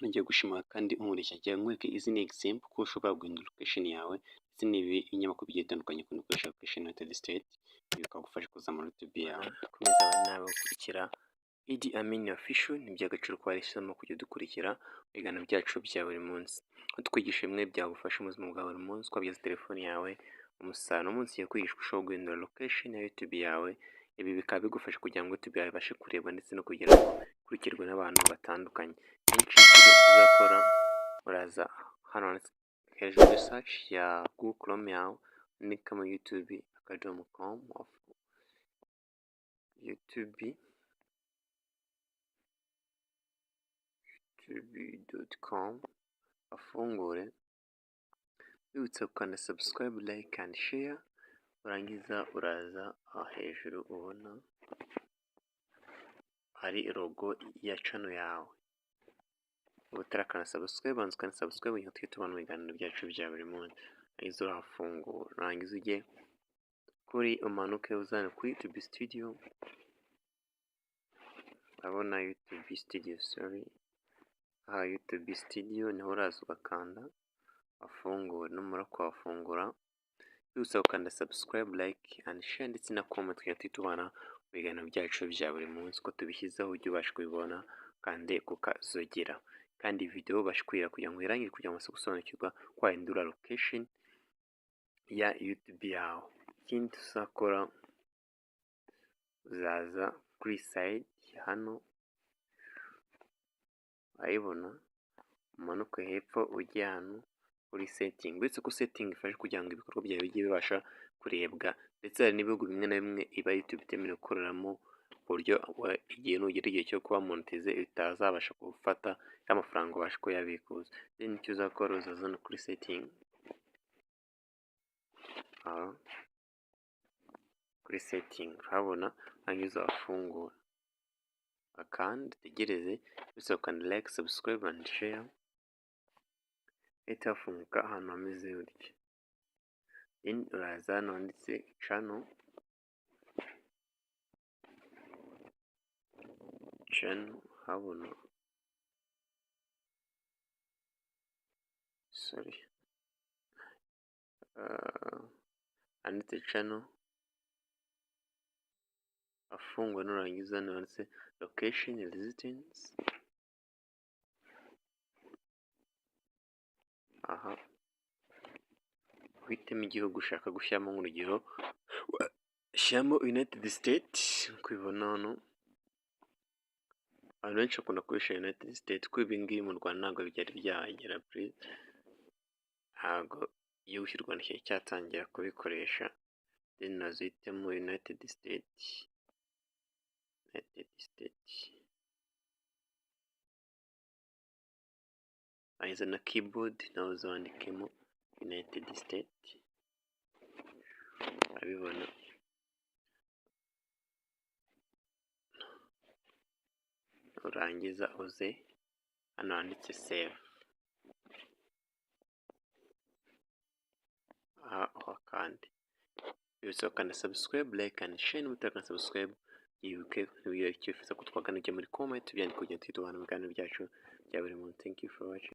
ngiye gushima kandi unkurikira ngira nkwereke izi ni example ko ushobora guhindura location yawe ndetse n'ibinyamakuru bigiye bitandukanye ukuntu ukoresha location United States bikagufasha kuzamura YouTube yawe. Komeza abari nawe gukurikira Idi Amin official, ni by'agaciro ko wahisemo kujya dukurikira ibiganiro byacu bya buri munsi. Twigisha bimwe byagufasha mu buzima bwa buri munsi, twabigeza telefone yawe umusaruro umunsi yo kwigishwa ushobora guhindura location ya YouTube yawe. Ibi bikaba bigufasha kugira ngo YouTube yawe ibashe kureba ndetse no kugira ngo ikurikirwe n'abantu batandukanye. Kenshi ibyo uzakora uraza hano hejuru ya search ya Google Chrome yawe unikamo youtube.com youtube.com afungure, wibutsa gukanda subscribe, like and share. Urangiza uraza hejuru ubona hari logo ya channel yawe. Utarakana subscribe, banza ukanda subscribe kugira ngo tubone ibiganiro byacu bya buri munsi. Izo urafungura, urangiza ujye kuri umanuke uzane kuri YouTube studio. Urabona YouTube studio, YouTube studio niho uraza ugakanda afungure. Numara kwafungura wibutsa gukanda subscribe, like and share ndetse na comment kugira ngo tubone ibiganiro byacu bya buri munsi ko tubishyizeho ujye ubasha kubibona kandi kukazogera. Kandi video bashkwira kugira ngo irangire kugira ngo gusobanukirwa kwahindura location ya YouTube yawe. Ikindi uzakora uzaza kuri side hano ayibona, umanuke hepfo ujye hano kuri setting. Bitse ko setting ifasha kugira ngo ibikorwa byawe bijye bibasha kurebwa, ndetse hari n'ibihugu bimwe na bimwe iba YouTube itemerewe gukoreramo buryo igihe nugera igihe cyo kuba monetize bitazabasha gufata y'amafaranga ubasha kuyabikuza. Then icyo uzakora uzazana kuri setting, kuri setting urabona hangiza wafungura akandi tegereze bisa ukanda like, subscribe and share. Itafunguka ahantu hameze gutya. Then uraza hano handitse channel habona handitse channel afungwa nurangiza handitse location residence. Uhitemo igihugu ushaka gushyiramo, nk'urugero shyiramo United States. Kwibona hano abantu benshi bakunda gukoresha United States kuko ibi ngibi mu Rwanda ntabwo byari byahagera, ntabwo igihugu cy'u Rwanda cyari cyatangira kubikoresha. Then nazo uhitemo United States. Aiza na keyboard nawe uzandikemo United States. Urabibona urangiza uze hano handitse save. Kandi wibutsa gukanda subscribe, like and share. N'utakanda subscribe yibuke icyo wifuza ko twagana ujye muri comment tubyandike kugira ngo tubone ibiganiro byacu bya buri munsi. Thank you for watching.